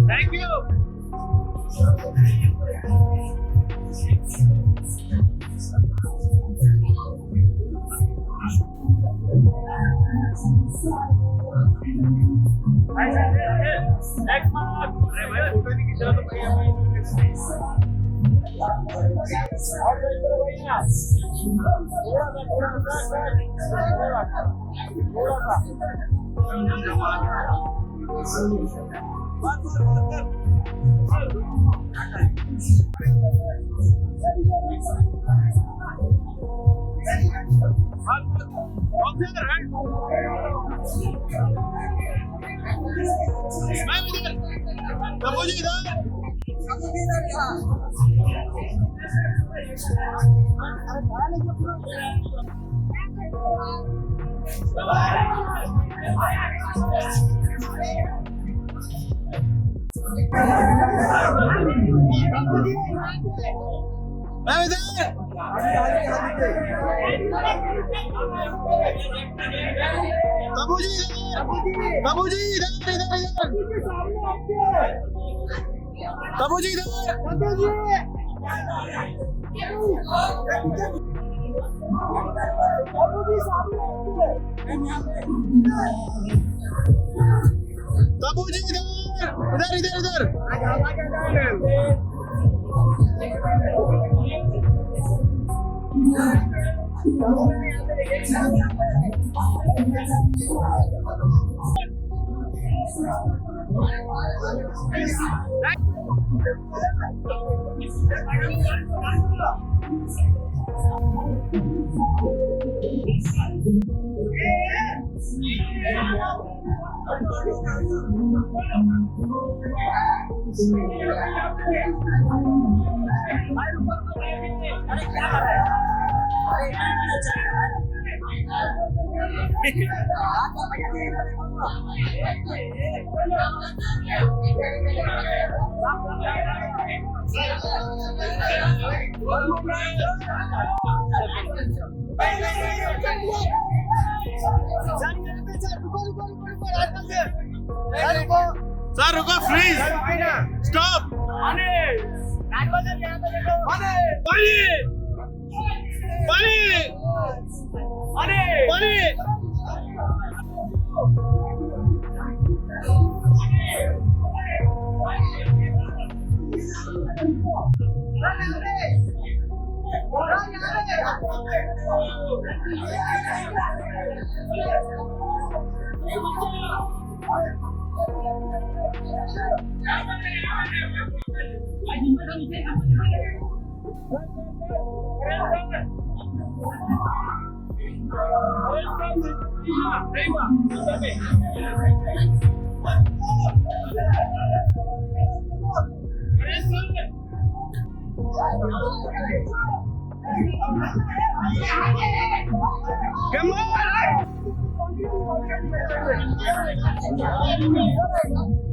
Thank you. Next month. Sir रुको, freeze, stop, पानी,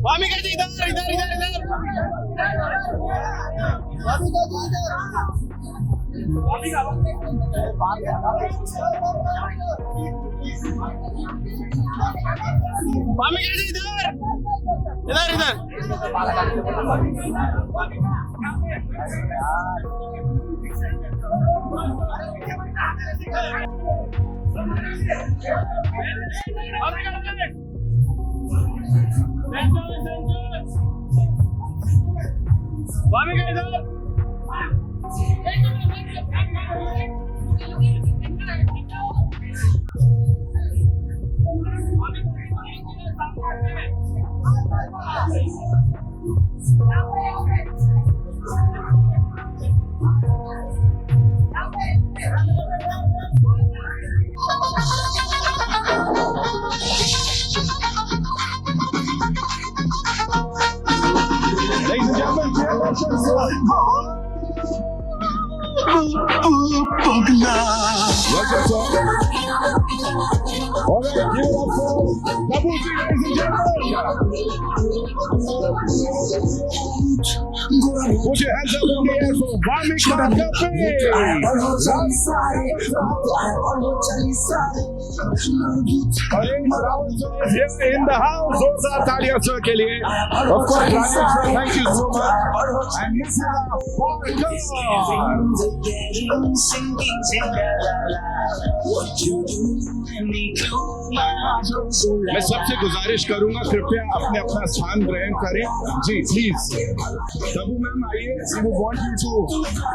वामी कर दी, इधर इधर इधर इधर वामी कर दी, इधर इधर इधर वामी कर इधर Put your hands up in the air for Vamika Dubey. Here in the house, जोरदार तालियां सर के लिए. Of course, Rajesh sir, thank you so much. And Mr. Parker. मैं सबसे गुजारिश करूंगा कृपया अपने अपना स्थान ग्रहण करें. जी प्लीज. तबू मैम आइए. We want you to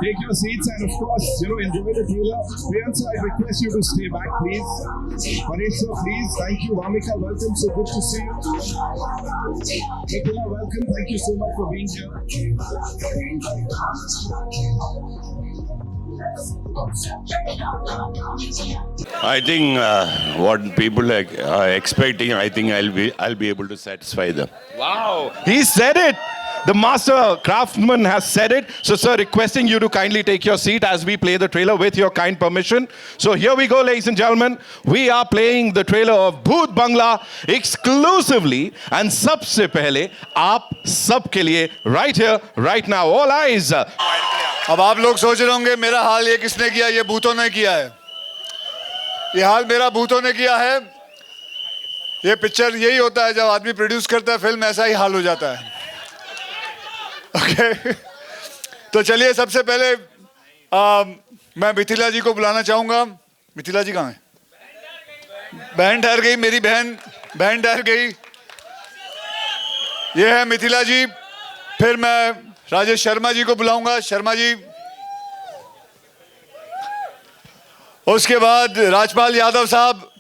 take your seats and of course enjoy the trailer. Priyanka, I request you to stay back please. Paresh sir, please. Thank you. Vamika, welcome. So good to see you. Nicola, welcome. Thank you so much for being here. I think what people are expecting, I think I'll be able to satisfy them. Wow, he said it. The master craftsman has said it. So, sir, requesting you to kindly take your seat as we play the trailer with your kind permission. So, here we go, ladies and gentlemen. We are playing the trailer of Bhoot Bangla exclusively and सबसे पहले आप सबके लिए right here, right now. All eyes. अब आप लोग सोच रहे होंगे मेरा हाल ये किसने किया? ये भूतों ने किया है. ये हाल मेरा भूतों ने किया है. ये पिक्चर यही होता है जब आदमी प्रोड्यूस करता है फिल्म, ऐसा ही हाल हो जाता है. ओके तो चलिए सबसे पहले मैं मिथिला जी को बुलाना चाहूंगा. मिथिला जी कहाँ हैं? बहन ठहर गई, मेरी बहन ठहर गई. ये है मिथिला जी. फिर मैं राजेश शर्मा जी को बुलाऊंगा. शर्मा जी. उसके बाद राजपाल यादव साहब.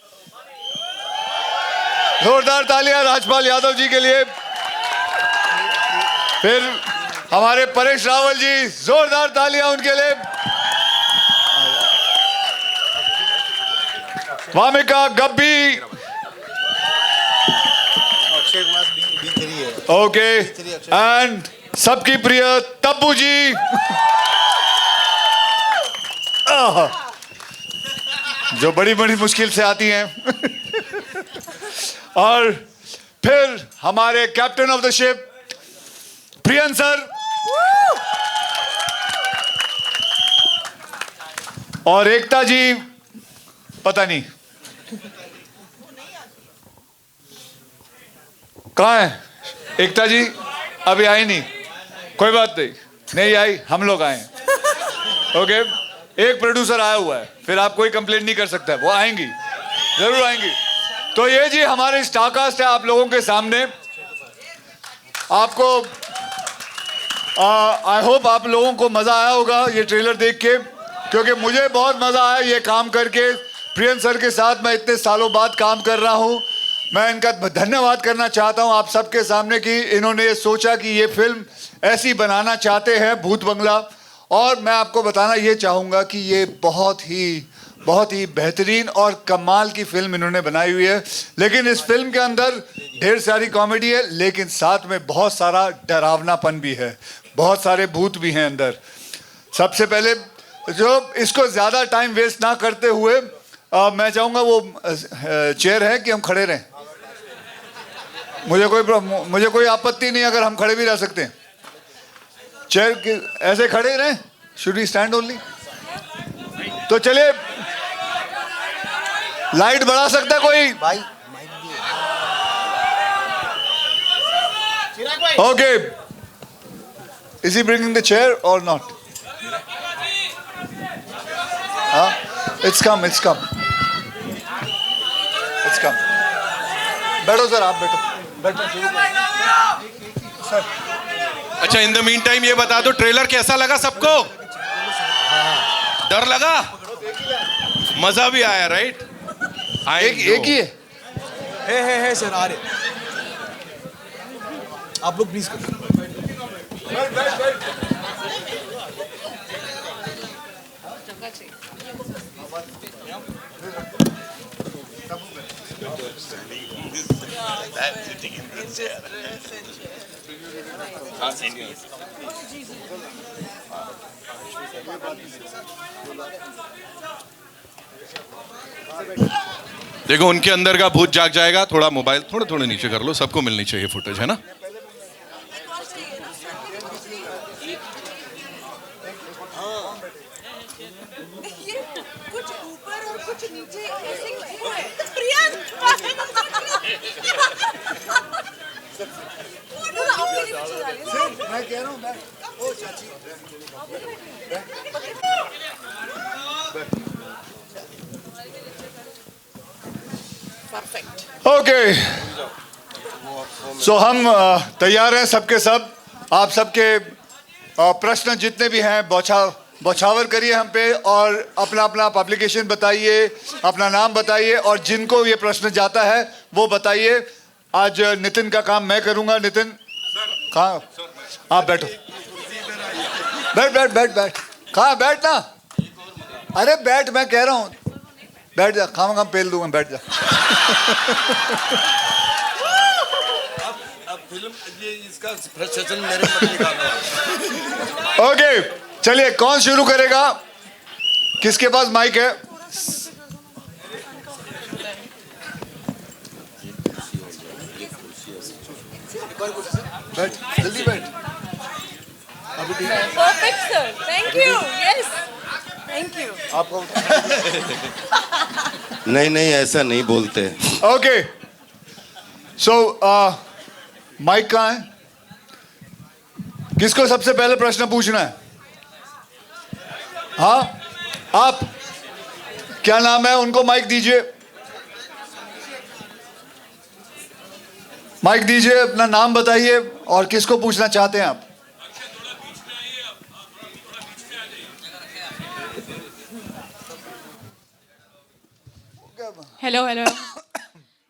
जोरदार तालियां राजपाल यादव जी के लिए. फिर हमारे परेश रावल जी, जोरदार तालियां उनके लिए. वामिका गब्बी. ओके एंड सबकी प्रिय तब्बू जी. जो बड़ी बड़ी मुश्किल से आती हैं. और फिर हमारे captain of the ship prion sir. और एकता जी पता नहीं कहाँ है. एकता जी अभी आई नहीं. कोई बात नहीं आई, हम लोग आए. ओके एक प्रोड्यूसर आया हुआ है, फिर आप कोई कंप्लेंट नहीं कर सकता. वो आएंगी, जरूर आएंगी. तो ये जी हमारे स्टारकास्ट है आप लोगों के सामने. आपको आई होप आप लोगों को मज़ा आया होगा ये ट्रेलर देख के, क्योंकि मुझे बहुत मज़ा आया ये काम करके. प्रियन सर के साथ मैं इतने सालों बाद काम कर रहा हूँ. मैं इनका धन्यवाद करना चाहता हूँ आप सबके सामने कि इन्होंने ये सोचा कि ये फिल्म ऐसी बनाना चाहते हैं भूत बंगला. और मैं आपको बताना ये चाहूँगा कि ये बहुत ही बेहतरीन और कमाल की फिल्म इन्होंने बनाई हुई है. लेकिन इस फिल्म के अंदर ढेर सारी कॉमेडी है, लेकिन साथ में बहुत सारा डरावनापन भी है, बहुत सारे भूत भी हैं अंदर. सबसे पहले जो इसको ज़्यादा टाइम वेस्ट ना करते हुए मैं चाहूँगा वो चेयर है कि हम खड़े रहें. मुझे कोई आपत्ति नहीं अगर हम खड़े भी रह सकते हैं. चेयर ऐसे खड़े रहें. Should we stand only? तो चलिए लाइट बढ़ा सकता है कोई भाई? Okay is he bringing the chair और नॉट? It's come. बैठो सर, आप बैठो शुरू सर. अच्छा, इन द मीन टाइम ये बता दो ट्रेलर कैसा लगा सबको? डर लगा? मजा भी आया राइट? एक ही है सर. आ रहे आप लोग प्लीज करो. I'm sitting in this chair. देखो उनके अंदर का भूत जाग जाएगा. थोड़ा मोबाइल थोड़ा थोड़ा नीचे कर लो. सबको मिलनी चाहिए फुटेज, है ना? ये कुछ ऊपर और कुछ नीचे ऐसे क्यों है? प्रियंक आपके लिए पीछे डालिए. मैं कह रहा हूँ मैं ओ चाची परफेक्ट. ओके सो हम तैयार हैं सबके सब. आप सबके प्रश्न जितने भी हैं बौछावर करिए हम पे और अपना अपना पब्लिकेशन बताइए, अपना नाम बताइए और जिनको ये प्रश्न जाता है वो बताइए. आज नितिन का काम मैं करूंगा. नितिन कहाँ? आप बैठो. बैठ बैठ बैठ बैठ. कहाँ बैठ ना. अरे बैठ, मैं कह रहा हूँ बैठ जा. खाम पेल दूंगा, बैठ जा. अब फिल्म ये इसका फ्रस्ट्रेशन मेरे पर निकालना. ओके चलिए, कौन शुरू करेगा? किसके पास माइक है? बैठ जल्दी बैठ. Perfect sir. Thank you. Yes thank you. आपको नहीं नहीं ऐसा नहीं बोलते. ओके सो माइक कहाँ है? किसको सबसे पहले प्रश्न पूछना है? हाँ आप, क्या नाम है? उनको माइक दीजिए. माइक दीजिए, अपना नाम बताइए और किसको पूछना चाहते हैं आप? Hello, hello.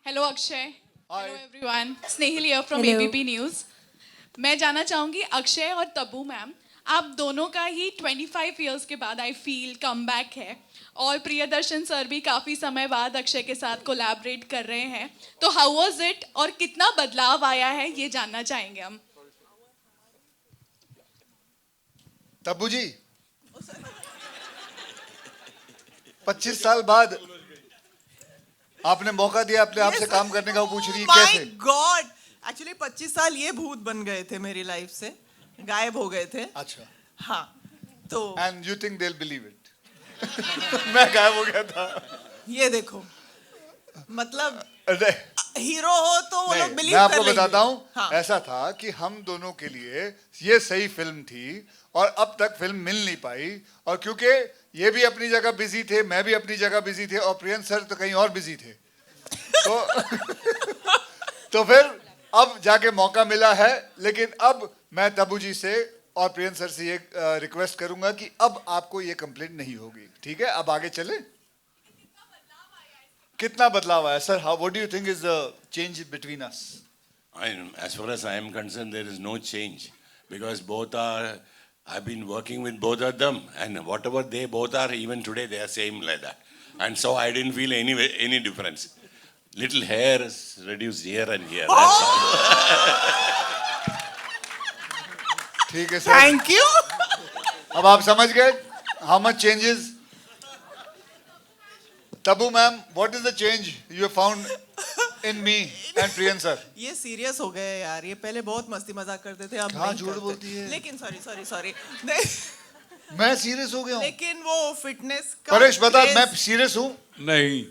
Hello, Akshay. Hello, everyone. Snehil here from ABP News. मैं जानना चाहूँगी अक्षय और तब्बू मैम, आप दोनों का ही 25 इयर्स के बाद आई फील कम बैक है और प्रियदर्शन सर भी काफ़ी समय बाद अक्षय के साथ कोलैबोरेट कर रहे हैं. तो हाउ वाज इट और कितना बदलाव आया है ये जानना चाहेंगे हम. तब्बू जी 25 साल बाद आपने मौका दिया अपने आप से काम करने का. वो पूछ रही है कैसे? माय गॉड, एक्चुअली 25 साल ये भूत बन गए थे मेरी लाइफ से, गायब हो गए थे. अच्छा. हाँ तो and you think they will believe it? मैं गायब हो गया था. ये देखो, मतलब अरे, हीरो हो तो वो नहीं, लोग मैं बिलीव आपको कर बताता लेंगे. हूँ. हाँ. ऐसा था कि हम दोनों के लिए ये सही फिल्म थी और अब तक फिल्म मिल नहीं पाई. और क्योंकि ये भी अपनी जगह बिजी थे, मैं भी अपनी जगह बिजी थे और प्रियंक सर तो कहीं और बिजी थे. तो फिर अब जाके मौका मिला है. लेकिन अब मैं तब्बू जी से और प्रियंक सर से ये रिक्वेस्ट करूंगा कि अब आपको ये कंप्लेंट नहीं होगी. ठीक है, अब आगे चले. कितना बदलाव आया sir? How what do you think is the change between us? As far as I am concerned, there is no change because both are. I've been working with both of them, and whatever they both are, even today they are same like that. And so I didn't feel any difference. Little hair is reduced here and here. That's all. ठीक है sir. Thank you. अब आप समझ गए how much changes? Tabu ma'am, what is the change you found in me and Priyank sir? ये serious हो गए यार. ये पहले बहुत मस्ती मजाक करते थे, अब कहाँ नहीं झूठ करते. बोलती है? लेकिन सॉरी मैं सीरियस हो गया हूँ. लेकिन वो फिटनेस का परेश बता, craze- मैं सीरियस हूँ? नहीं.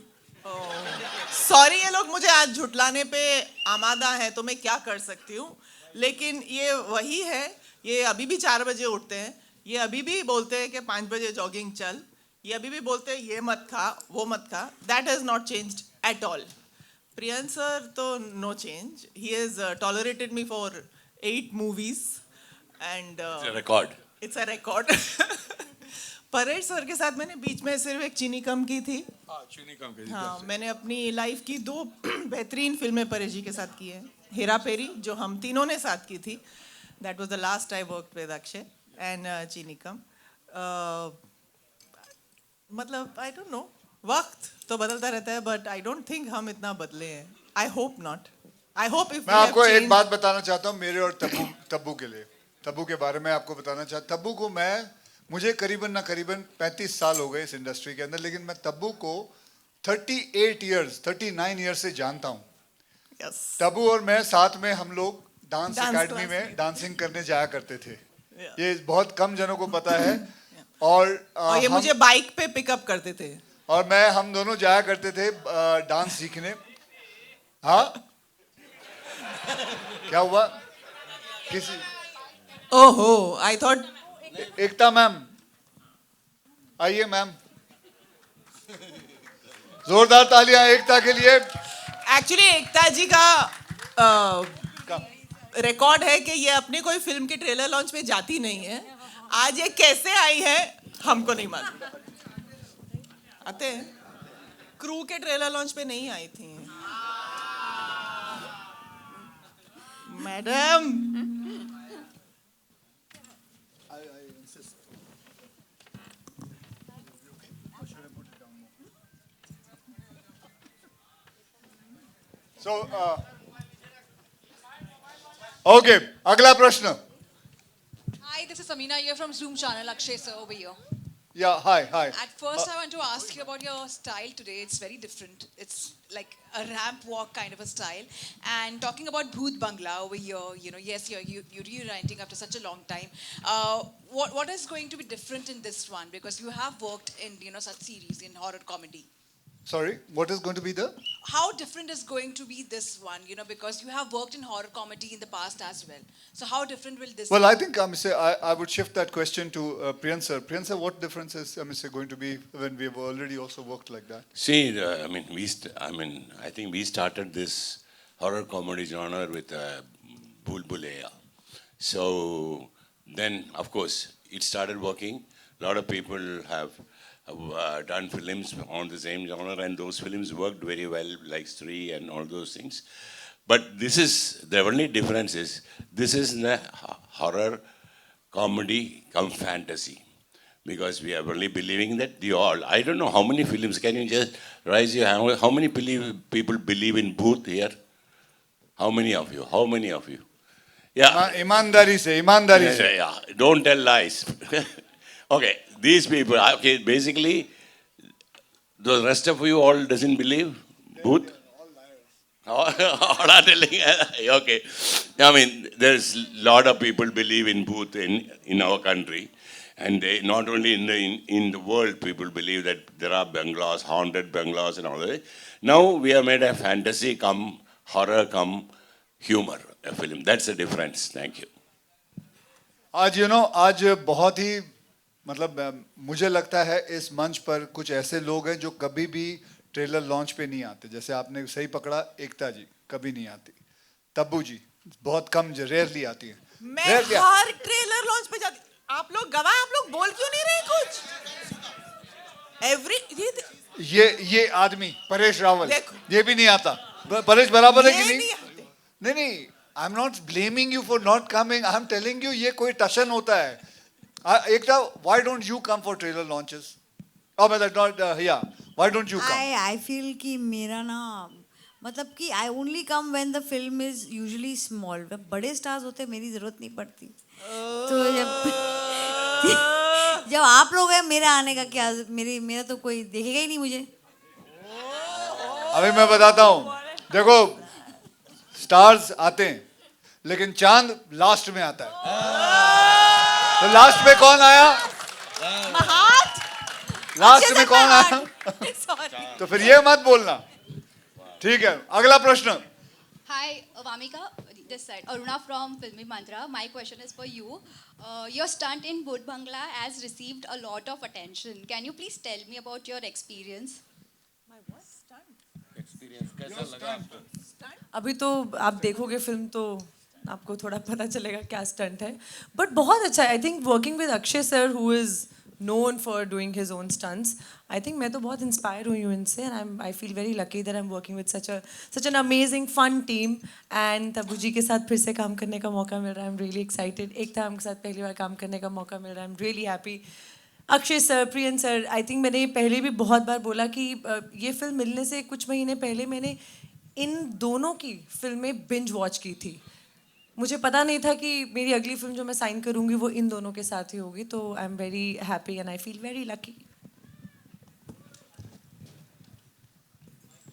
सॉरी, ये लोग मुझे आज झुटलाने पे आमादा है तो मैं क्या कर सकती हूँ. लेकिन ये वही है. ये अभी भी 4 बजे उठते हैं. ये अभी भी बोलते हैं कि 5 बजे जॉगिंग चल. ये अभी भी बोलते हैं ये मत खा वो मत खा. That has not changed at all. Priyank sir तो no change. He has tolerated me for 8 movies and It's a record. It's a record. Paresh sir के साथ मैंने बीच में सिर्फ एक चीनी कम की थी. चीनी कम कर. हाँ, मैंने अपनी लाइफ की 2 बेहतरीन फिल्में परेश जी के साथ की है. हेरा फेरी जो हम तीनों ने साथ की थी, that was the last I worked with Akshay, and चीनी कम. मतलब आई डोंट नो, वक्त तो बदलता रहता है बट आई डोंट थिंक हम इतना बदले हैं. I hope not. I hope if मैं आपको एक बात बताना चाहता हूँ मेरे और तब्बू के लिए, तब्बू के बारे में आपको बताना चाहता। तब्बू को मुझे करीबन 35 साल हो गए इस इंडस्ट्री के अंदर, लेकिन मैं तब्बू को 39 इयर्स से जानता हूँ। Yes. तब्बू और मैं साथ में हम लोग डांस Dance एकेडमी class में डांसिंग करने जाया करते थे। Yeah. ये बहुत कम जनों को पता है। और ये मुझे बाइक पे पिकअप करते थे। और हम दोनों जाया करते थे डांस सीखने। हाँ क्या हुआ किसी? ओहो, I thought एकता मैम आइए मैम, जोरदार तालियां एकता के लिए। एक्चुअली एकता जी का रिकॉर्ड है कि ये अपनी कोई फिल्म के ट्रेलर लॉन्च पे जाती नहीं है। आज ये कैसे आई है हमको नहीं मालूम। आते हैं क्रू के ट्रेलर लॉन्च पे नहीं आई थी मैडम। So, okay, अगला प्रश्न। Hi, this is Samina here from Zoom channel. Akshay sir over here. Yeah, hi. At first, I want to ask you about your style today. It's very different. It's like a ramp walk kind of a style. And talking about Bhoot Bangla over here, you know, yes, you're reuniting after such a long time. What is going to be different in this one? Because you have worked in, you know, such series in horror comedy. Sorry, what is going to be the? How different is going to be this one? You know, because you have worked in horror comedy in the past as well. So how different will this? Well, I think I would shift that question to Priyan sir. Priyan sir, what difference is going to be when we have already also worked like that? See, I think we started this horror comedy genre with Bhool Bhulaiya. So then, of course, it started working. A lot of people have done films on the same genre, and those films worked very well, like Stree and all those things. But this is, the only difference is, this is the horror comedy come fantasy. Because we are only believing that I don't know how many films, can you just raise your hand, how many people believe in Bhoot here? How many of you? How many of you? Yeah. ईमानदारी से Yeah, don't tell lies. Okay, these people, okay, basically, the rest of you all doesn't believe Bhoot? All are telling, okay. I mean, there's a lot of people believe in Bhoot in our country. And they, not only in the world, people believe that there are bungalows, haunted bungalows and all that. Now we have made a fantasy come horror come humor a film. That's the difference. Thank you. आज आज बहुत ही मतलब मुझे लगता है इस मंच पर कुछ ऐसे लोग हैं जो कभी भी ट्रेलर लॉन्च पे नहीं आते। जैसे आपने सही पकड़ा, एकता जी कभी नहीं आती, तब्बू जी बहुत कम रेयरली आती है। मैं हर ट्रेलर लॉन्च पे जाती। आप लोग गवाह, आप लोग बोल क्यों नहीं रहे कुछ? ये आदमी परेश रावल ये भी नहीं आता। परेश बराबर है कि नहीं? नहीं, I am not blaming you for not coming, I am telling you ये कोई टशन होता है। Ekta, why don't you come for trailer launches? Why don't you come? I feel कि मेरा ना मतलब कि I only come when the film is usually small. बड़े स्टार्स होते मेरी जरूरत नहीं पड़ती। तो जब आप लोग हैं, मेरे आने का क्या, मेरा तो कोई देखेगा ही नहीं मुझे। अभी मैं बताता हूँ, देखो स्टार्स आते हैं लेकिन चांद लास्ट में आता है। तो लास्ट में कौन आया? लास्ट में कौन आया? तो फिर ये मत बोलना, ठीक है? अगला प्रश्न। Hi, Vamika, this side. Aruna from Filmy Mantra. My question is for you. Your stunt in Bhoot Bangla has received a lot of attention. Can you please tell me about your experience? My what? Stunt? Experience कैसा लगा आपको? अभी तो आप देखोगे film तो आपको थोड़ा पता चलेगा क्या स्टंट है, बट बहुत अच्छा है। I think working with Akshay sir who is known for doing his own stunts. I think मैं तो बहुत inspired हुई हूँ इनसे, and I feel very lucky that I'm working with such an amazing fun team. And Tabu जी के साथ फिर से काम करने का मौका मिल रहा है। I'm really excited. Ekta ma'am के साथ पहली बार काम करने का मौका मिल रहा है। I'm really happy. Akshay sir, prion sir, I think मैंने पहले भी बहुत बार बोला कि ये फिल्म मिलने से कुछ महीने पहले मैंने इन दोनों की फिल्में बिंज वॉच की थी. मुझे पता नहीं था कि मेरी अगली फिल्म जो मैं साइन करूंगी वो इन दोनों के साथ ही होगी. तो I am very happy and I feel very lucky.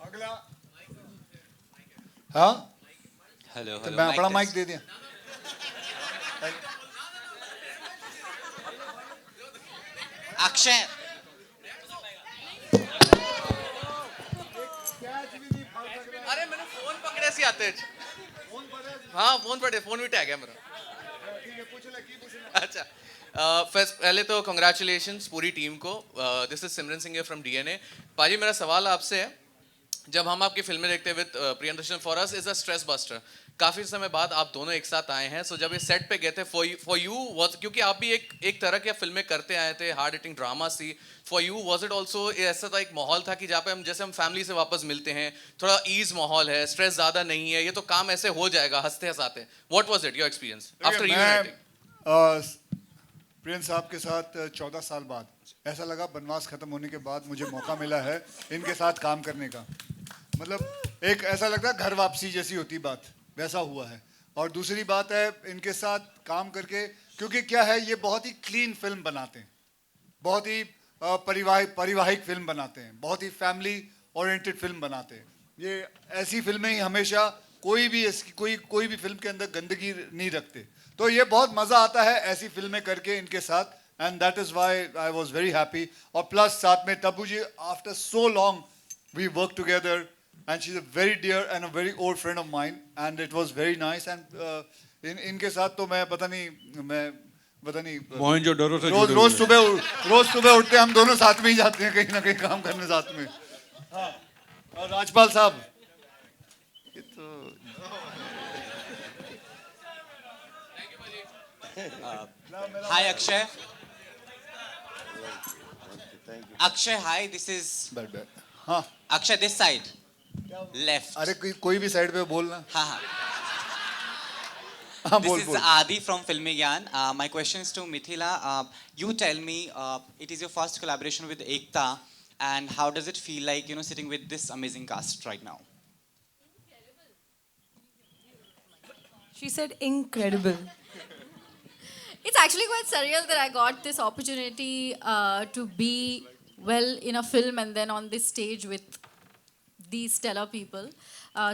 अगला. हाँ, हेलो तो मैं अपना माइक दे दिया. अक्षय अरे मैंने फोन पकड़े सी आते हाँ फोन पकड़े फोन भी टैग है मेरा अच्छा फर्स्ट पहले तो कंग्रेचुलेशंस पूरी टीम को this is Simran Singh from DNA पाजी मेरा सवाल आपसे है जब हम आपकी फिल्में देखते हैं with Priyadarshan for us is a stress buster काफी समय बाद आप दोनों एक साथ आए हैं सो जब ये सेट पे गए थे फॉर यू वाज क्योंकि आप भी एक तरह की फिल्में करते आए थे hard hitting drama see for you was it also ऐसा था एक माहौल था कि जहाँ पे हम जैसे हम फैमिली से वापस मिलते हैं थोड़ा ईज माहौल है स्ट्रेस ज्यादा नहीं है ये तो काम ऐसे हो जाएगा हंसते हंसाते what was it your experience after uniting prince साहब के साथ 14 साल बाद ऐसा लगा बनवास खत्म होने के बाद मुझे मौका मिला है इनके साथ काम करने का मतलब एक ऐसा लगता है घर वापसी जैसी होती बात वैसा हुआ है और दूसरी बात है इनके साथ काम करके क्योंकि क्या है ये बहुत ही क्लीन फिल्म बनाते हैं बहुत ही पारिवारिक फिल्म बनाते हैं बहुत ही फैमिली ओरिएंटेड फिल्म बनाते हैं ये ऐसी फिल्में ही हमेशा कोई भी फिल्म के अंदर गंदगी नहीं रखते तो ये बहुत मज़ा आता है ऐसी फिल्में करके इनके साथ and that is why I was very happy और प्लस साथ में Tabu ji after so long we work together and she's a very dear and a very old friend of mine and it was very nice and इनके साथ तो मैं पता नहीं मोहनजोदड़ो से रोज सुबह उठते हम दोनों साथ में ही जाते हैं कहीं ना कहीं काम करने साथ में हाँ और राजपाल साहब ये तो हाय अक्षय हाय दिस इज हाँ अक्षय दिस साइड लेफ्ट अरे कोई भी साइड पे बोलना हाँ हाँ This is Adi from Filmi Gyan. My question is to Mithila. You tell me, it is your first collaboration with Ekta, and how does it feel like, sitting with this amazing cast right now? She said incredible. It's actually quite surreal that I got this opportunity to be in a film and then on this stage with these stellar people.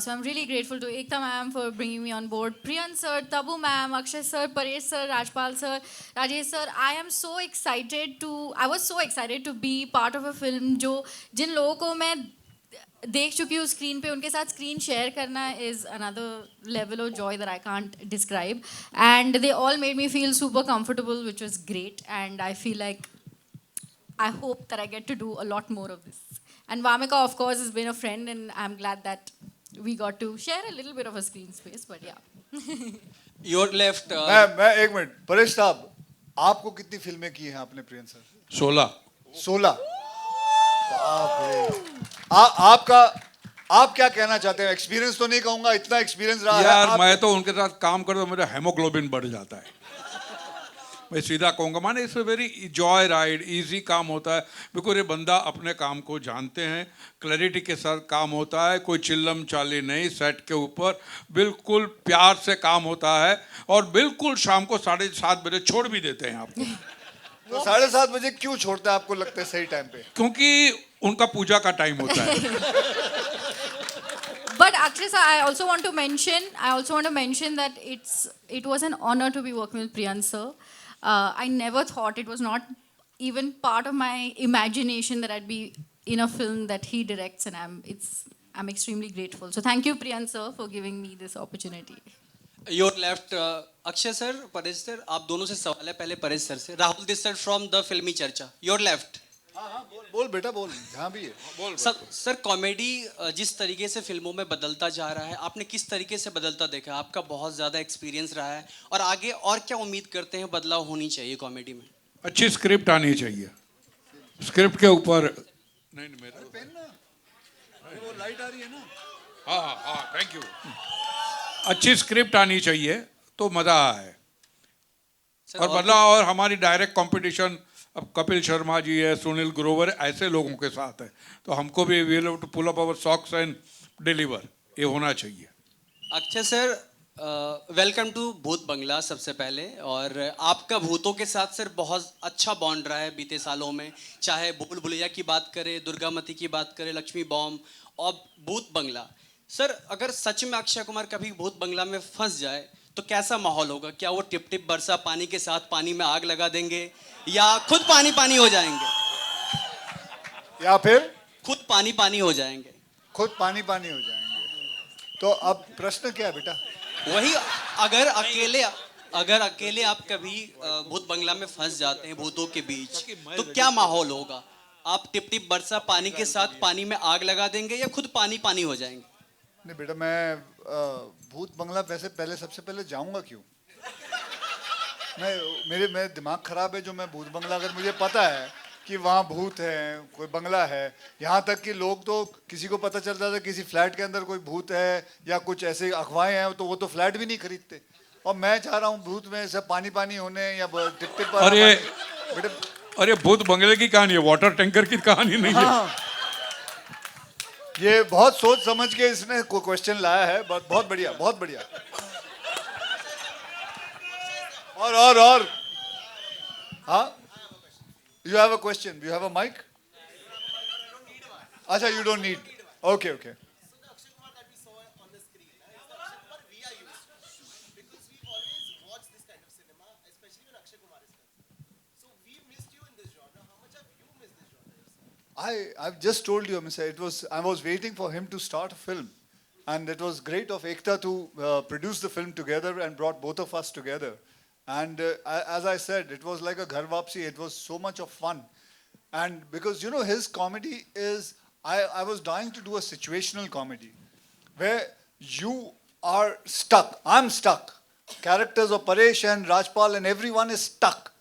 So I'm really grateful to Ekta ma'am for bringing me on board. Priyan sir, Tabu ma'am, Akshay sir, Paresh sir, Rajpal sir, Rajesh sir. I was so excited to be part of a film जिन लोगों को मैं देख चुकी हूँ screen पे उनके साथ screen share करना is another level of joy that I can't describe. And they all made me feel super comfortable, which was great. And I feel like I hope that I get to do a lot more of this. And Vamika, of course, has been a friend, and I'm glad that we got to share a little bit of a screen space. But yeah. Your left. मैं एक minute Paresh साहब आपको कितनी फिल्में की हैं आपने prion sir 16 बाप रे आपका आप क्या कहना चाहते हैं एक्सपीरियंस तो नहीं कहूंगा इतना एक्सपीरियंस रहा यार है मैं तो उनके साथ काम करता हूं मेरा हेमोग्लोबिन बढ़ जाता है मैं सीधा कहूँगा माने इसमें वेरी जॉय राइड इजी काम होता है बिकॉज ये बंदा अपने काम को जानते हैं क्लैरिटी के साथ काम होता है कोई चिल्लम चाली नहीं सेट के ऊपर बिल्कुल प्यार से काम होता है और बिल्कुल शाम को 7:30 बजे छोड़ भी देते हैं आपको तो 7:30 बजे क्यों छोड़ता है आपको लगता है सही टाइम पे क्योंकि उनका पूजा का टाइम होता है But Akshay sir, I also want to mention that it was an honor to be working with Priyan sir. I never thought it was not even part of my imagination that I'd be in a film that he directs, and I'm extremely grateful. So thank you, Priyan sir, for giving me this opportunity. Your left, Akshay sir Paresh sir आप दोनों से सवाल है पहले Paresh sir से Rahul this sir from the फिल्मी चर्चा your left हाँ बोल बेटा बोल जहाँ भी है बोल सर कॉमेडी जिस तरीके से फिल्मों में बदलता जा रहा है आपने किस तरीके से बदलता देखा आपका बहुत ज़्यादा एक्सपीरियंस रहा है और आगे और क्या उम्मीद करते हैं बदलाव होनी चाहिए कॉमेडी में अच्छी स्क्रिप्ट आनी चाहिए स्क्रिप्ट के ऊपर नहीं मेरा पेन ना वो लाइट आ रही है ना हाँ थैंक यू अच्छी स्क्रिप्ट आनी चाहिए तो मज़ा आए और बदलाव और हमारी डायरेक्ट कंपटीशन अब कपिल शर्मा जी है सुनील ग्रोवर ऐसे लोगों के साथ है तो हमको भी we have to pull up our socks and deliver ये होना चाहिए। अक्षय सर, वेलकम टू भूत बंगला सबसे पहले। और आपका भूतों के साथ सर बहुत अच्छा बॉन्ड रहा है बीते सालों में, चाहे भूल भुलैया की बात करें, दुर्गामती की बात करें, लक्ष्मी बॉम्ब और भूत बंगला। सर अगर सच में अक्षय कुमार कभी भूत बंगला में फंस जाए तो कैसा माहौल होगा? क्या वो टिप टिप बरसा पानी के साथ पानी में आग लगा देंगे, या खुद पानी पानी हो जाएंगे, या फिर खुद पानी पानी हो जाएंगे? खुद पानी पानी हो जाएंगे। तो अब प्रश्न क्या है बेटा? वही, अगर अकेले आप कभी भूत बंगला में फंस जाते हैं भूतों के बीच, तो क्या माहौल होगा? आप टिप टिप बरसा पानी के साथ पानी में आग लगा देंगे या खुद पानी पानी हो जाएंगे? नहीं बेटा, मैं भूत बंगला वैसे सबसे पहले जाऊंगा क्यों? मेरे दिमाग खराब है जो मैं भूत बंगला, अगर मुझे पता है कि वहाँ भूत है, कोई बंगला है, यहाँ तक कि लोग तो किसी को पता चलता था किसी फ्लैट के अंदर कोई भूत है या कुछ ऐसे अफवाहें हैं, तो वो तो फ्लैट भी नहीं खरीदते। और मैं चाह रहा हूँ भूत में सब पानी पानी होने या टिप टिप। अरे भूत बंगले की कहानी है, वाटर टैंकर की कहानी नहीं है। ये बहुत सोच समझ के इसने क्वेश्चन लाया है, बहुत बढ़िया, बहुत बढ़िया। और हाँ, you have a question, you have a mic? अच्छा, you don't need. Okay. I've just told you, I was waiting for him to start a film, and it was great of Ekta to produce the film together and brought both of us together. And as I said, it was like a ghar wapsi. It was so much of fun, and because his comedy is, I was dying to do a situational comedy, where you are stuck. I'm stuck. Characters of Paresh and Rajpal and everyone is stuck,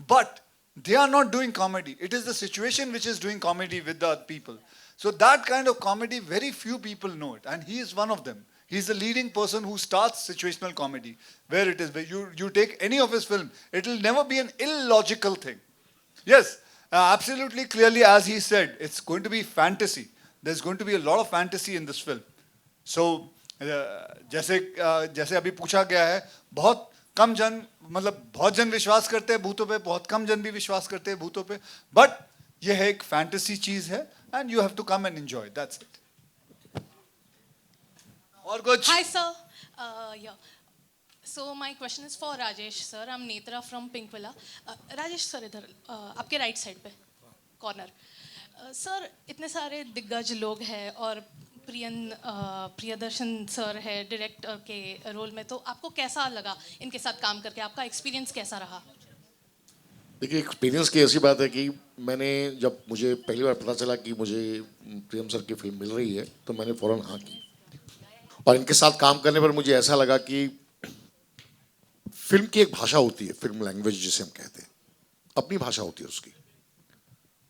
but they are not doing comedy. It is the situation which is doing comedy with the people. So that kind of comedy, very few people know it. And he is one of them. He's the leading person who starts situational comedy. Where it is, where you take any of his film, it will never be an illogical thing. Yes, absolutely clearly, as he said, it's going to be fantasy. There's going to be a lot of fantasy in this film. So, जैसे अभी पूछा गया है, बहुत जन विश्वास करते हैं भूतों पे, बहुत कम जन भी विश्वास करते हैं भूतों पे, बट ये है एक फैंटेसी चीज है, and you have to come and enjoy. That's it. और कुछ? Hi sir. Yeah. So my question is for Rajesh sir. I'm Netra from Pinkvilla. Rajesh sir इधर आपके right side पे corner. Sir इतने सारे दिग्गज लोग हैं और प्रियदर्शन सर है डायरेक्टर के रोल में, तो आपको कैसा लगा इनके साथ काम करके? आपका एक्सपीरियंस कैसा रहा? देखिए, एक्सपीरियंस की ऐसी बात है कि जब मुझे पहली बार पता चला कि मुझे प्रियम सर की फिल्म मिल रही है, तो मैंने फ़ौरन हाँ की। और इनके साथ काम करने पर मुझे ऐसा लगा कि फिल्म की एक भाषा होती है, फिल्म लैंग्वेज जिसे हम कहते हैं, अपनी भाषा होती है उसकी।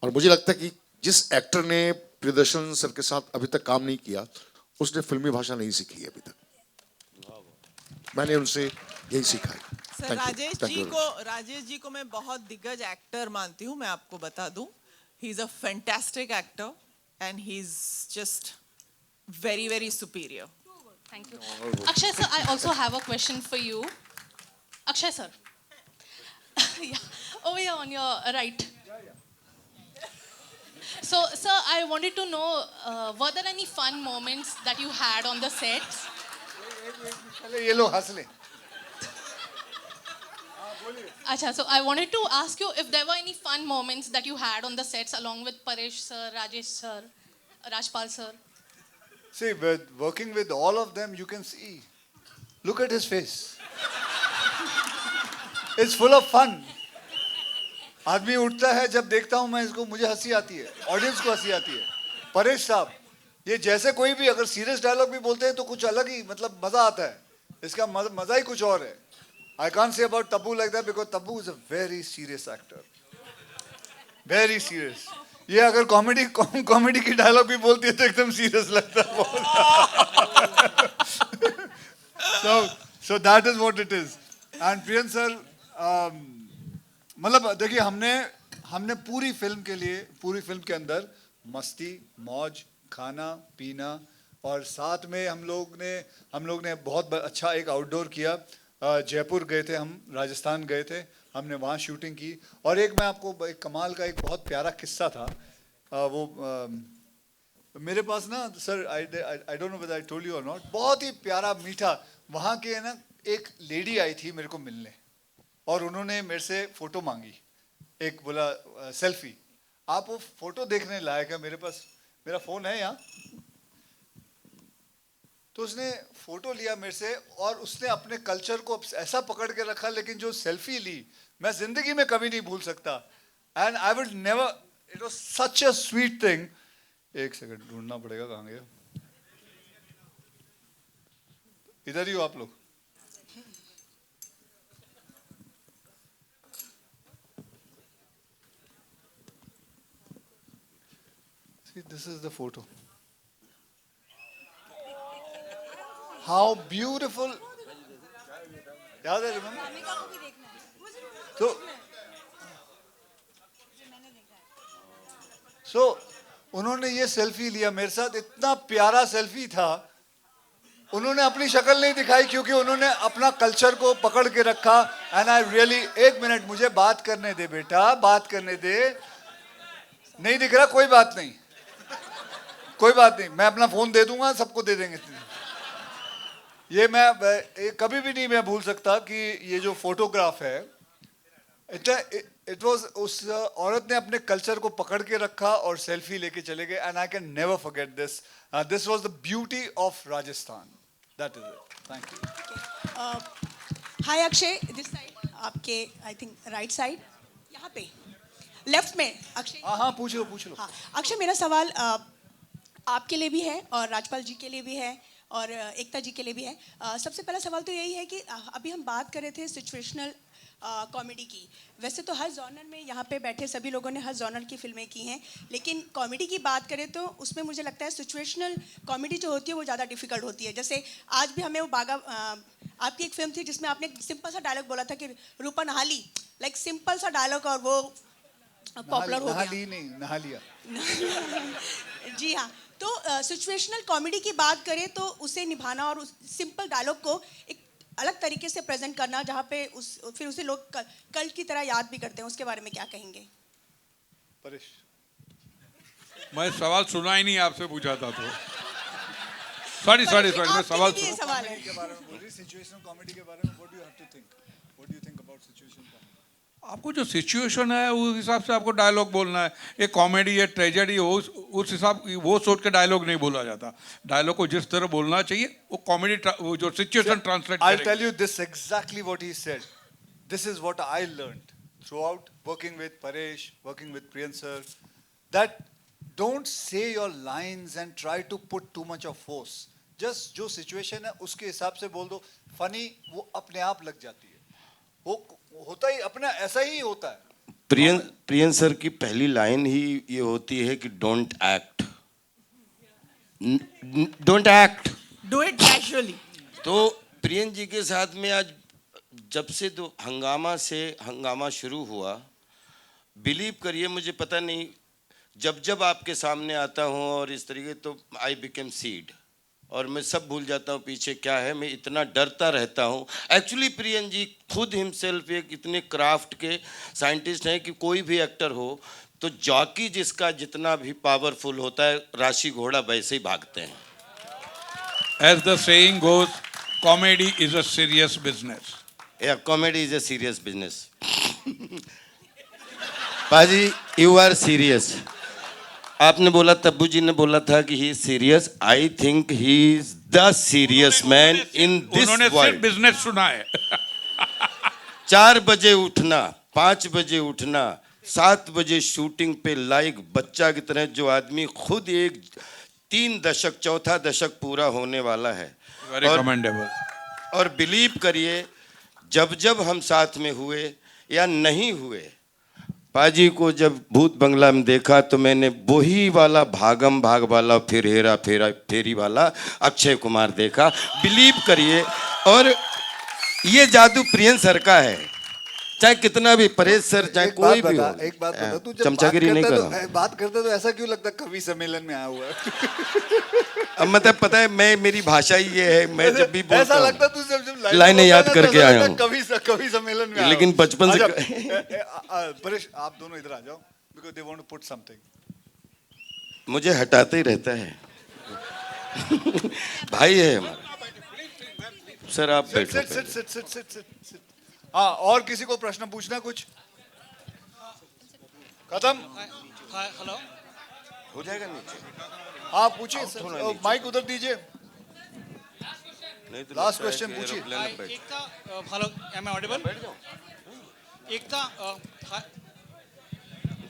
और मुझे लगता है कि जिस एक्टर ने प्रियदर्शन सर के साथ अभी तक काम नहीं किया, उसने फिल्मी भाषा नहीं सीखी है अभी तक। मैंने उनसे यही सीखा है। सर, राजेश जी को मैं बहुत दिग्गज एक्टर मानती हूँ, मैं आपको बता दूँ। He is a fantastic actor and he is just very, very superior. Thank you. Akshay sir, I also have a question for you. Akshay sir. Yeah, over here on your right. So, sir, I wanted to know, were there any fun moments that you had on the sets? ये लोग हंस ले। Acha, so I wanted to ask you if there were any fun moments that you had on the sets along with Paresh sir, Rajesh sir, Rajpal sir. See, working with all of them, you can see. Look at his face. It's full of fun. आदमी उठता है, जब देखता हूँ मैं इसको, मुझे हंसी आती है, ऑडियंस को हंसी आती है। परेश साहब, ये जैसे कोई भी अगर सीरियस डायलॉग भी बोलते हैं तो कुछ अलग ही मजा आता है। इसका मजा ही कुछ और है। I can't say about Tabu like that because Tabu is a very serious actor. Very serious. ये अगर कॉमेडी की डायलॉग भी बोलती है तो एकदम सीरियस लगता है। So that is what it is. And Priyan sir, मतलब देखिए, हमने पूरी फिल्म के अंदर मस्ती, मौज, खाना पीना और साथ में हम लोग ने बहुत अच्छा एक आउटडोर किया। जयपुर गए थे हम, राजस्थान गए थे, हमने वहाँ शूटिंग की। और एक मैं आपको एक कमाल का एक बहुत प्यारा किस्सा था। मेरे पास ना sir, I don't know whether I told you और नॉट, बहुत ही प्यारा मीठा वहाँ के ना एक लेडी आई थी मेरे को मिलने, और उन्होंने मेरे से फ़ोटो मांगी। एक बोला सेल्फी। आप वो फ़ोटो देखने लायक है, मेरे पास मेरा फ़ोन है यहाँ। तो उसने फ़ोटो लिया मेरे से, और उसने अपने कल्चर को ऐसा पकड़ के रखा, लेकिन जो सेल्फी ली मैं ज़िंदगी में कभी नहीं भूल सकता। And I would never, it was such a sweet thing. एक सेकंड ढूंढना पड़ेगा, कहाँ गया? इधर ही हो आप लोग? See, this is the photo. How beautiful. याद है? remember? So उन्होंने ये सेल्फी लिया मेरे साथ, इतना प्यारा सेल्फी था। उन्होंने अपनी शक्ल नहीं दिखाई क्योंकि उन्होंने अपना कल्चर को पकड़ के रखा। एंड आई रियली, एक मिनट मुझे बात करने दे बेटा, बात करने दे। नहीं दिख रहा, कोई बात नहीं, कोई बात नहीं, मैं अपना फोन दे दूंगा, सबको दे देंगे। ये मैं कभी भी नहीं मैं भूल सकता कि ये जो फोटोग्राफ है, इट वाज, उस औरत ने अपने कल्चर को पकड़ के रखा और सेल्फी लेके चले गए। And I can never forget this. This was the beauty of Rajasthan. That is it. Thank you. Hi Akshay, this side आपके, आई थिंक राइट साइड, यहाँ पे लेफ्ट में अक्षय। हाँ पूछ लो पूछ लो। हाँ अक्षय, मेरा सवाल आपके लिए भी है और राजपाल जी के लिए भी है और एकता जी के लिए भी है। सबसे पहला सवाल तो यही है कि अभी हम बात कर रहे थे सिचुएशनल कॉमेडी की। वैसे तो हर जॉनर में यहाँ पे बैठे सभी लोगों ने हर जॉनर की फिल्में की हैं, लेकिन कॉमेडी की बात करें तो उसमें मुझे लगता है सिचुएशनल कॉमेडी जो होती है वो ज़्यादा डिफिकल्ट होती है। जैसे आज भी हमें वो आपकी एक फिल्म थी जिसमें आपने सिंपल सा डायलॉग बोला था कि रूपा नहा ली, लाइक सिंपल सा डायलॉग, और वो पॉपुलर हो गया। नहा लिया। जी हाँ, तो सिचुएशनल कॉमेडी की बात करें तो उसे निभाना और उस सिंपल डायलॉग को एक अलग तरीके से प्रेजेंट करना, जहाँ पे फिर उसे लोग कल्ट की तरह याद भी करते हैं, उसके बारे में क्या कहेंगे? परेश, मैं सवाल सुना ही नहीं, आपसे पूछा था तो। सॉरी मैं सवाल के बारे में बोल रही, सिचुएशनल कॉमेडी के बारे में। What do you have to think? What do you think about situational comedy? आपको जो सिचुएशन है उस हिसाब से आपको डायलॉग बोलना है। एक कॉमेडी है, ट्रेजेडी हो, उस हिसाब वो सोच के डायलॉग नहीं बोला जाता। डायलॉग को जिस तरह बोलना चाहिए वो कॉमेडी, वो जो situation translate I'll tell you this exactly what he said. This is what I learned throughout working with Paresh, working with Priyan sir, that don't say your lines and try to put too much of force. Just जो situation है उसके हिसाब से बोल दो। Funny वो अपने आप लग जाती है, वो होता ही अपना ऐसा ही होता है। प्रियन सर की पहली लाइन ही ये होती है कि don't act, don't act, do it casually. तो प्रियन जी के साथ में आज जब से तो हंगामा शुरू हुआ, बिलीव करिए मुझे पता नहीं, जब आपके सामने आता हूँ और इस तरीके, तो आई बिकेम सीड, और मैं सब भूल जाता हूँ पीछे क्या है, मैं इतना डरता रहता हूँ। एक्चुअली प्रियन जी खुद हिमसेल्फ एक इतने क्राफ्ट के साइंटिस्ट हैं कि कोई भी एक्टर हो तो जॉकी जिसका जितना भी पावरफुल होता है, राशि घोड़ा वैसे ही भागते हैं। As the saying goes, comedy is a serious business. Yeah, comedy is a serious business. पाजी, you are serious. आपने बोला, तब्बू जी ने बोला था कि he is serious. I think he is the serious man in this world. उन्होंने सिर्फ business सुना है। 4 बजे उठना, 5 बजे उठना, 7 बजे शूटिंग पे लाइक बच्चा की तरह, जो आदमी खुद एक 3 दशक, 4था दशक पूरा होने वाला है। Very commendable. और बिलीव करिए, जब हम साथ में हुए या नहीं हुए, पाजी को जब भूत बंगला में देखा तो मैंने वही वाला भागम भाग वाला, फिर हेरा फेरी वाला अक्षय कुमार देखा। बिलीव करिए, और ये जादू प्रियन सर का है। चाहे कितना भी परेश सर चाहे कोई भी हो, एक बात बता, तू जब चमचागिरी नहीं करो। बात करता तो ऐसा क्यों लगता कवि सम्मेलन में आया हुआ है? अब मतलब पता है मैं मेरी भाषा ही ये है, मैं जब भी बोलता ऐसा हूँ लगता तू जब लाइनें याद करके आया हूँ, कवि सम्मेलन में आया लेकिन हूँ। बचपन से परेश आप दोनों इधर आ जाओ, because they want to put something. मुझे हटाते ही रहता है भाई है हमारा। सर आप बैठो। सिट। हाँ, और किसी को प्रश्न पूछना कुछ? खत्म? हेलो, हो जाएगा नीचे। हाँ पूछिए सर, माइक उधर दीजिए। लास्ट क्वेश्चन पूछिए। Ekta, hello, am I audible? Ekta,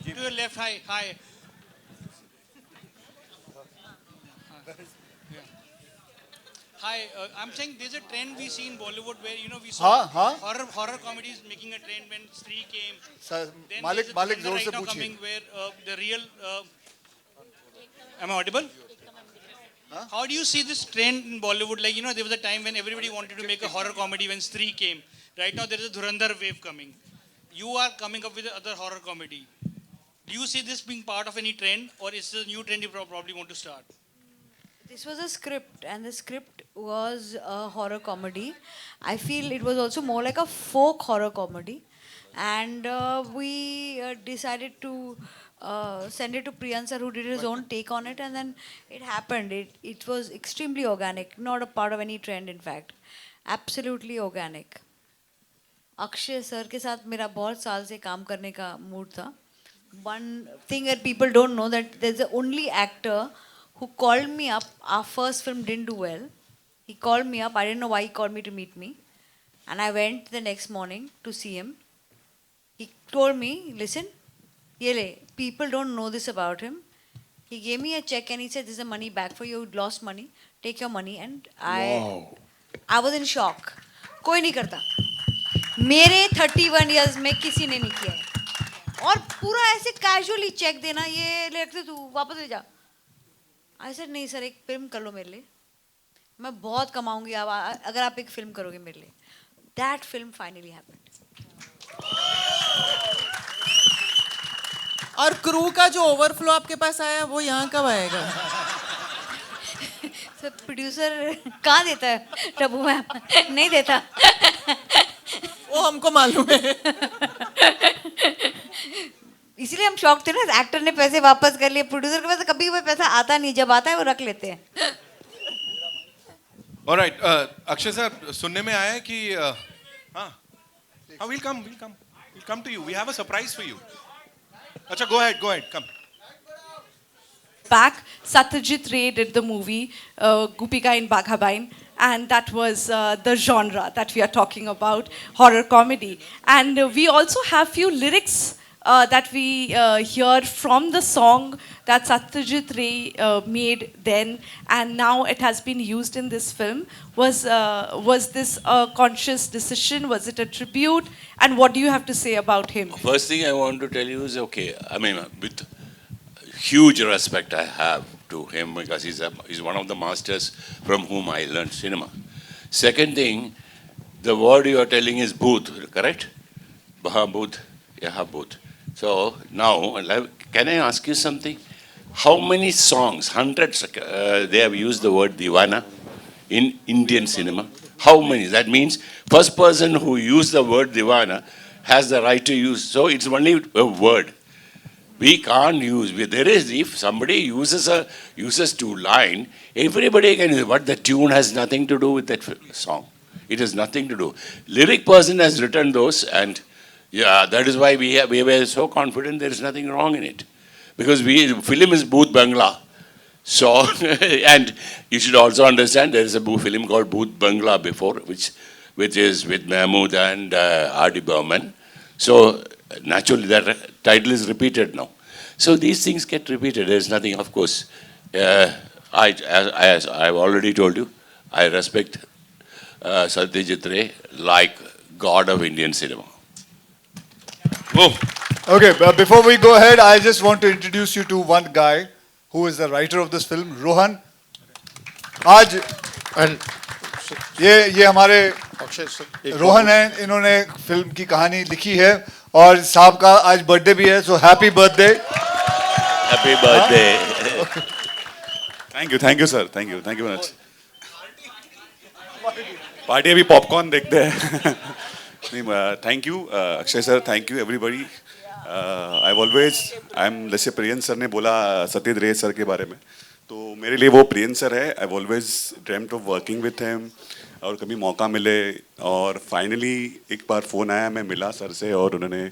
to your left, hi. Hi, I'm saying there's a trend we see in Bollywood where we saw horror comedies making a trend when Stree came. Then Malik जोर से पूछिए। coming where the real am I audible? How do you see this trend in Bollywood? Like there was a time when everybody wanted to make a horror comedy when Stree came. Right now there is a Dhurandhar wave coming. You are coming up with another horror comedy. Do you see this being part of any trend, or is this a new trend you probably want to start? This was a script, and the script was a horror comedy. I feel it was also more like a folk horror comedy, and we decided to send it to Priyan sir, who did his own take on it, and then it happened. It was extremely organic, not a part of any trend, in fact, absolutely organic. Akshay sir के साथ मेरा बहुत साल से काम करने का mood था. One thing that people don't know, that there's the only actor who called me up. Our first film didn't do well. He called me up. I didn't know why he called me to meet me. And I went the next morning to see him. He told me, listen, Yele, people don't know this about him. He gave me a check and he said, this is the money back for you. You lost money. Take your money. And I was in shock. कोई नहीं करता. मेरे 31 years में किसी ने नहीं किया है. और पूरा ऐसे casually check देना, ये ले रखते तू वापस ले जा. I said नहीं सर, एक फिल्म कर लो मेरे लिए, मैं बहुत कमाऊंगी अगर आप एक फिल्म करोगे मेरे लिए. That film finally happened. और क्रू का जो ओवरफ्लो आपके पास आया वो यहाँ कब आएगा? सर प्रोड्यूसर कहाँ देता है? टबू मैम नहीं देता. वो हमको मालूम है. इसलिए हम शॉक थे ना, एक्टर ने पैसे वापस कर लिए. प्रोड्यूसर के पास कभी कोई पैसा आता नहीं, जब आता है वो रख लेते हैं. ऑलराइट, अक्षय सर, सुनने में आया है कि we'll come to you. We have a surprise for you. अच्छा, go ahead, come. Back, Satyajit Ray did the movie Gupika in Baghabain, and that was the genre that we are talking about, horror comedy. And we also have few lyrics that we hear from the song that Satyajit Ray made then, and now it has been used in this film. Was this a conscious decision? Was it a tribute? And what do you have to say about him? First thing I want to tell you is, okay, I mean, with huge respect I have to him, because he's one of the masters from whom I learned cinema. Second thing, the word you are telling is booth, correct? Baha booth, yaha booth. So now, can I ask you something? How many songs, hundreds, they have used the word Divana in Indian cinema? How many? That means first person who used the word Divana has the right to use. So it's only a word. We can't use. There is, if somebody uses two line, everybody can use. But the tune has nothing to do with that song. It has nothing to do. Lyric person has written those, and yeah, that is why we were so confident there is nothing wrong in it. Because film is Bhoot Bangla. So, and you should also understand there is a film called Bhoot Bangla before, which is with Mahmood and R.D. Burman. So, naturally that title is repeated now. So these things get repeated. There is nothing, of course. As I've already told you, I respect Satyajit Ray like God of Indian cinema. Whoa. Okay, but before we go ahead, I just want to introduce you to one guy who is the writer of this film, Rohan. आज ये हमारे Akshay sir Rohan है, इन्होंने film की कहानी लिखी है और साहब का आज बर्थडे भी है, so happy birthday. Happy birthday. Thank you sir, thank you much. Party अभी पॉपकॉर्न देखते हैं। नहीं, thank you Akshay sir, thank you everybody. I am जैसे प्रियंस सर ने बोला सत्येंद्र रे सर के बारे में, तो मेरे लिए वो प्रियंस सर है। I always dreamed of working with him, और कभी मौका मिले और फाइनली एक बार फ़ोन आया, मैं मिला सर से और उन्होंने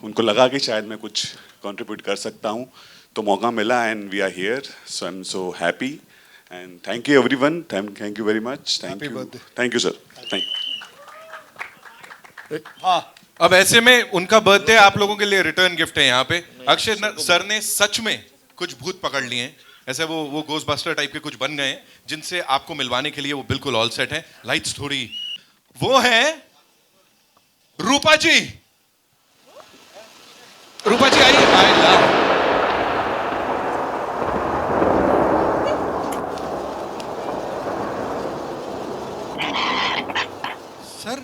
उनको लगा कि शायद मैं कुछ कंट्रीब्यूट कर सकता हूँ, तो मौका मिला and we are here, so I am so happy and thank you everyone, thank you very much, thank you sir, thank you. हाँ, अब ऐसे में उनका बर्थडे आप लोगों के लिए रिटर्न गिफ्ट है यहाँ पे। अक्षय सर ने सच में कुछ भूत पकड़ लिए हैं, ऐसे वो गोस्टबस्टर टाइप के कुछ बन गए हैं, जिनसे आपको मिलवाने के लिए वो बिल्कुल ऑल सेट है। लाइट्स थोड़ी, वो है रूपा जी। रूपा जी आइए। सर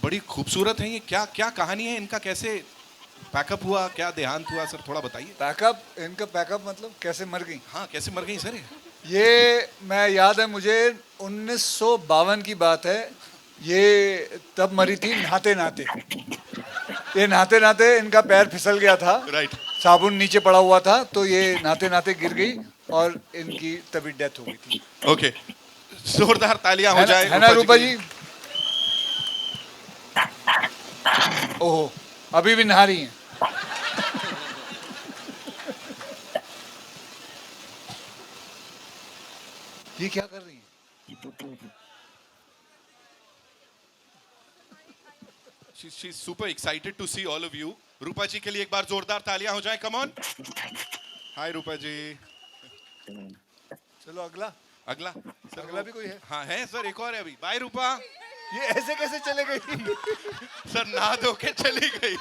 बड़ी खूबसूरत है ये, क्या क्या कहानी है इनका, कैसे पैकअप हुआ, क्या देहांत हुआ सर, थोड़ा बताइए। पैकअप, इनका पैकअप मतलब कैसे मर गई? हाँ, कैसे मर गई सर? ये मैं याद है मुझे 1952 की बात है, ये तब मरी थी नहाते नहाते। ये नहाते नहाते इनका पैर फिसल गया था, राइट, साबुन नीचे पड़ा हुआ था, तो ये नहाते नहाते गिर गई और इनकी तभी डेथ हो गई थी। ओके, जोरदार तालियां हो जाए। है ना रूपा जी? ओहो, अभी भी नहा रही हैं। ये क्या कर रही हैं? She's super excited to see all of you. रूपा जी के लिए एक बार जोरदार तालियां हो जाए, कम ऑन। हाय रूपा जी। चलो अगला सर, अगला भी कोई है? हाँ है सर, एक और है अभी। बाय रूपा। ये ऐसे कैसे चले गई? सर नहा धो के चली गई।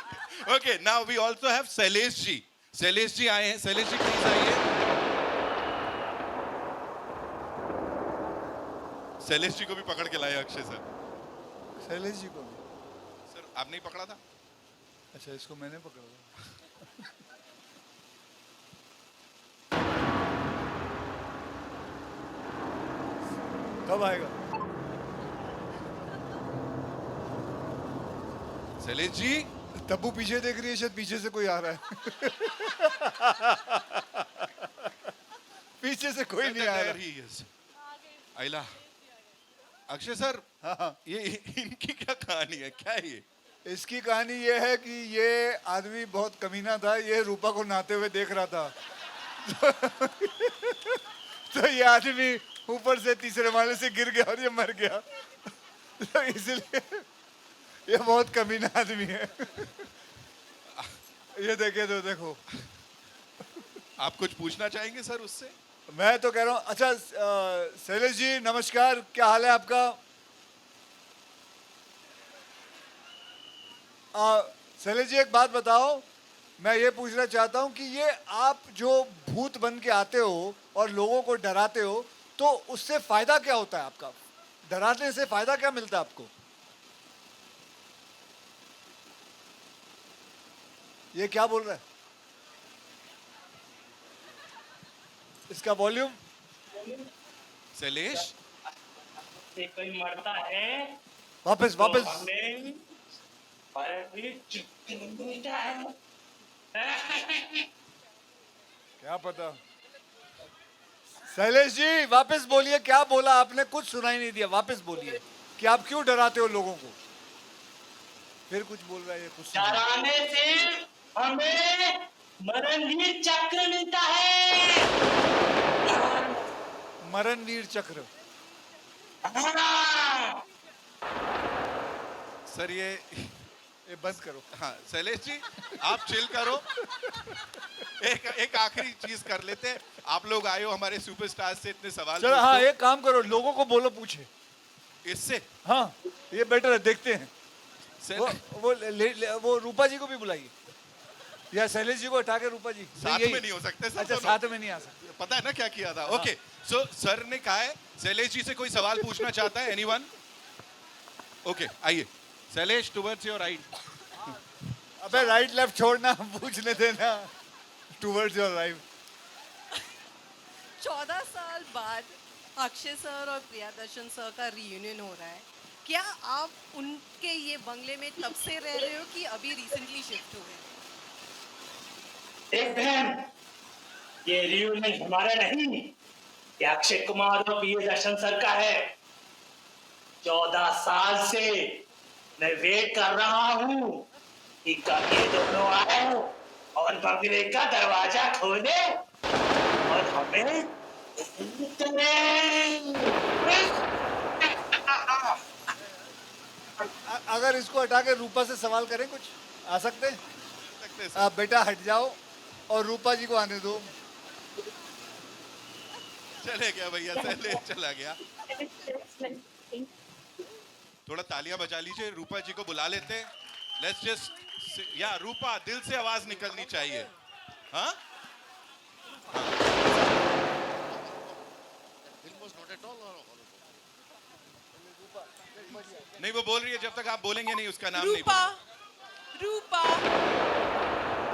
Okay, now we also have Shailesh ji. Shailesh ji आए हैं, शैलेश जी प्लीज आइए। शैलेश जी को भी पकड़ के लाए अक्षय सर। शैलेश जी को भी? सर आप नहीं पकड़ा था? अच्छा, इसको मैंने पकड़ा था। कब आएगा? शैलेश जी। तब्बू पीछे देख रही है, शायद पीछे से कोई आ रहा है। पीछे से कोई नहीं आ रहा। आइला। अक्षय सर, ये इनकी क्या कहानी है, क्या है ये? इसकी कहानी ये है कि ये आदमी बहुत कमीना था, ये रूपा को नहाते हुए देख रहा था। तो ये आदमी ऊपर से तीसरे माले से गिर गया और ये मर गया। तो इसलिए ये बहुत कमीना आदमी है। ये देखे तो देखो। आप कुछ पूछना चाहेंगे सर उससे? मैं तो कह रहा हूँ। अच्छा शैलेश जी नमस्कार, क्या हाल है आपका? शैलेश जी एक बात बताओ, मैं ये पूछना चाहता हूँ कि ये आप जो भूत बन के आते हो और लोगों को डराते हो, तो उससे फायदा क्या होता है आपका? डराने से फायदा क्या मिलता है आपको? ये क्या बोल रहा है? इसका वॉल्यूम। शैलेश कोई मरता है वापस वापस। क्या पता। शैलेश जी वापस बोलिए, क्या बोला आपने? कुछ सुनाई नहीं दिया, वापस बोलिए कि आप क्यों डराते हो लोगों को। फिर कुछ बोल रहा है, कुछ डराने से हमें मरणवीर चक्र मिलता है। मरणवीर चक्र। सर ये बंद करो। हाँ शैलेश जी आप चिल करो। एक आखिरी चीज कर लेते हैं। आप लोग आए हो हमारे सुपरस्टार से इतने सवाल। चलो हाँ, एक काम करो, लोगों को बोलो, पूछे इससे। हाँ ये बेटर है, देखते हैं। वो रूपा जी को भी बुलाइए, या शैलेश जी को उठा के रूपा जी। साथ में नहीं हो सकते। अच्छा साथ में नहीं आ सकते। पता है ना क्या किया था? ओके सो सर ने कहा है शैलेश जी से कोई सवाल पूछना चाहता है एनीवन? ओके आइए शैलेश टुवर्ड्स योर राइट. अबे राइट लेफ्ट छोड़ना, पूछने देना. Towards your right. 14 साल बाद अक्षय सर और प्रियदर्शन सर का रियूनियन हो रहा है. क्या आप उनके ये बंगले में तब से रह रहे हो कि अभी रिसेंटली शिफ्ट हुए? एक बहन, ये रियूनियन हमारा नहीं, ये अक्षय कुमार और प्रियदर्शन सर का है. 14 साल से मैं वेट कर रहा हूँ कि कब ये दोनों आए और बंगले का दरवाजा खोले और हमें अगर इसको हटा के रूपा से सवाल करें कुछ, आ सकते हैं? आप बेटा हट जाओ और रूपा जी को आने दो. चले गया भैया, चले चला गया. थोड़ा तालियां बजा लीजिए, रूपा जी को बुला लेते हैं. लेट्स जस्ट या रूपा, दिल से आवाज निकलनी चाहिए. हाँ नहीं, वो बोल रही है जब तक आप बोलेंगे नहीं उसका नाम नहीं बोलेंगे.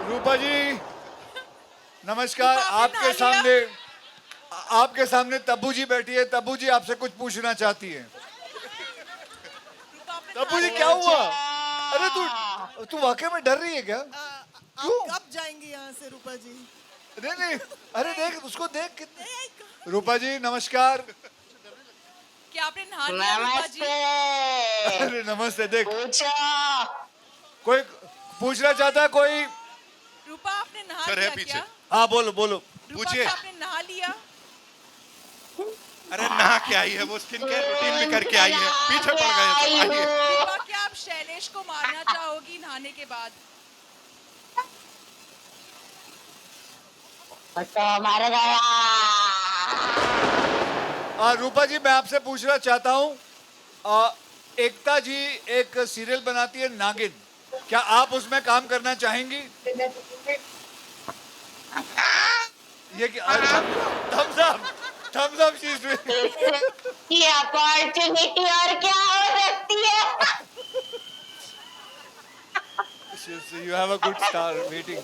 रूपा जी नमस्कार. आपके सामने तब्बू जी बैठी है. तब्बू जी आपसे कुछ पूछना चाहती है. तब्बू जी क्या हुआ? अरे तू वाकई में डर रही है क्या? आप कब जाएंगे यहाँ से रूपा जी? नहीं, अरे देख उसको देख कितने. रूपा जी नमस्कार. क्या आपने नहा लिया रूपा जी? अरे नमस्ते. देख कोई पूछना चाहता है कोई? रूपा आपने नहा सर लिया है पीछे. क्या? हाँ बोलो बोलो. पूछिए. रूपा आपने नहा लिया? अरे नहा के आई है, वो स्किन केयर रूटीन भी करके आई है. पीछे पड़ गए सब. आइए. रूपा क्या आप शैलेश को मारना चाहोगी नहाने के बाद? मार गया. रूपा जी मैं आपसे पूछना चाहता हूँ, एकता जी एक सीरियल बनाती है नागिन, क्या आप उसमें काम करना चाहेंगी? ये थम्स अप ये अपॉर्चुनिटी और क्या हो सकती है? You have a good star waiting.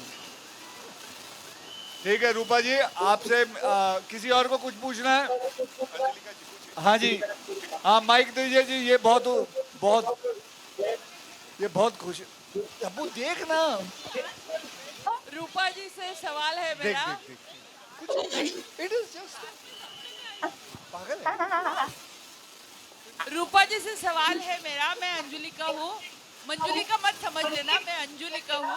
ठीक है रूपा जी, आपसे किसी और को कुछ पूछना है? हाँ जी, हाँ माइक दीजिए जी. ये बहुत खुश. तब्बू देख ना. रूपा जी से सवाल है मेरा. इट इज जस्ट पागल है. रूपा जी से सवाल है मेरा. मैं अंजुली का हूँ. मंजुलिका मत समझ लेना, मैं अंजुलिका हूँ.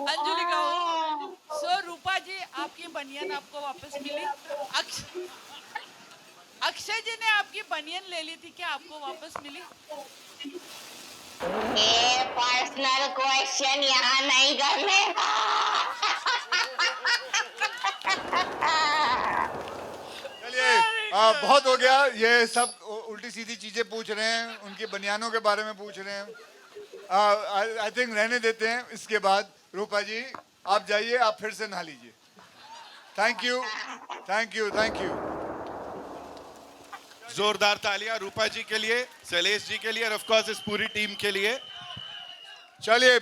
अंजुलिका हूँ. सो रूपा जी आपकी बनियान आपको वापस मिली. अक्षय जी ने आपकी बनियान ले ली थी, क्या आपको वापस मिली? ये पर्सनल क्वेश्चन यहाँ नहीं करने. चलिए बहुत हो गया. ये सब उल्टी सीधी चीजें पूछ रहे हैं, उनकी बनियानों के बारे में पूछ रहे हैं. आई थिंक रहने देते हैं. इसके बाद रूपा जी आप जाइए, आप फिर से नहा लीजिए. Thank you thank you thank you. जोरदार तालियां रूपा जी के लिए, शैलेश जी के लिए और ऑफ कोर्स इस पूरी टीम के लिए. चलिए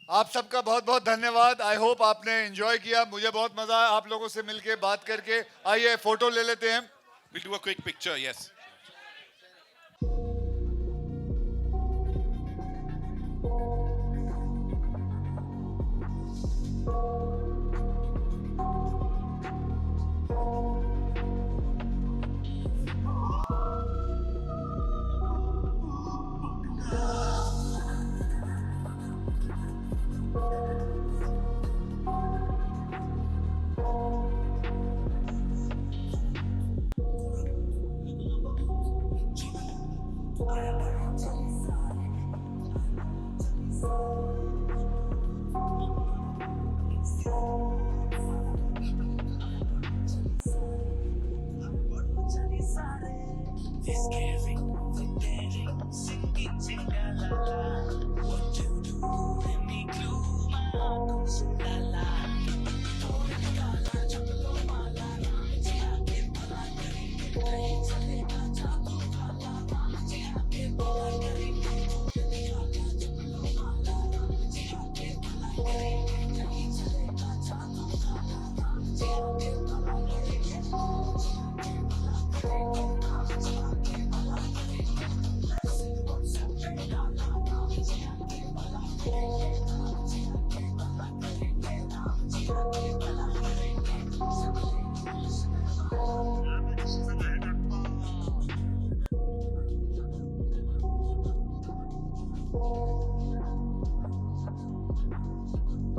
आप सबका बहुत बहुत धन्यवाद. आई होप आपने एंजॉय किया. मुझे बहुत मजा आया आप लोगों से मिलके बात करके. आइए फोटो ले लेते हैं. We'll do a quick picture, yes.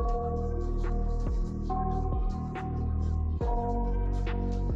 है।